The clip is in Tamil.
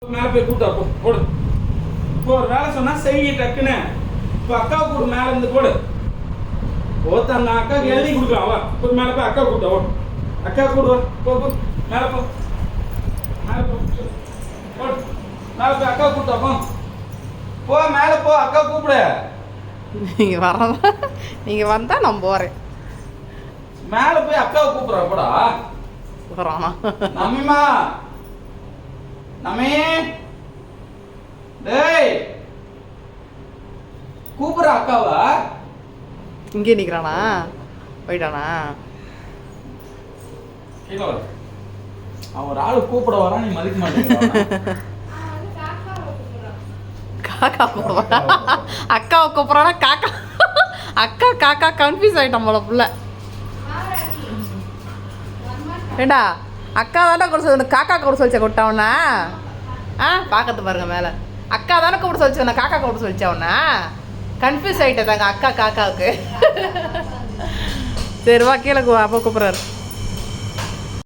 மேலே போய் கூட்டா போடு. இப்போ ஒரு வேலை சொன்னா செய்ய டக்குன்னு. இப்போ அக்காவை கூடு மேலே இருந்து போடு. ஒருத்தங்க அக்காவுக்கு எழுதி கொடுக்கலாம். வா இப்போ மேலே போய் அக்கா கூட்டா வா. அக்கா கூடு வா. போ போ மேலே போ. மேலே போ போடு. மேலே போய் அக்கா கூட்டா போ. போ மேலே போ அக்கா கூப்பிடு. நீங்கள் வரலாம், நீங்கள் வந்தால் நான் போகிறேன். மேலே போய் அக்காவை கூப்பிட்றா போடா. போகிறானா நம்மிமா நம்மே டேய் கூப்பிட்ற அக்காவா? இங்கே நிற்கிறானா? போயிட்டானா? கீழே வர. அவன் ஒரு ஆள் கூப்பிட வரான், நீ மதிக்க மாட்டேங்கிற. காக்கா கூப்பிடுறா. அக்காவை கூப்பிட்றானா காக்கா? அக்கா காக்கா கன்ஃபியூஸ் ஆகிட்டான் போல புள்ள. ஏண்டா அக்கா தானே கூட சொல்லி காக்கா கூட சொல்லிச்சா கொட்டவனா? பார்க்கறது பாருங்க மேலே. அக்கா தானே கூப்பிட சொல்லிச்சவனா காக்கா கூப்பிட சொல்லிச்சவனா? கன்ஃபியூஸ் ஆகிட்டதாங்க அக்கா காக்காவுக்கு. சரி வா கீழே அப்போ கூப்பிட்றாரு.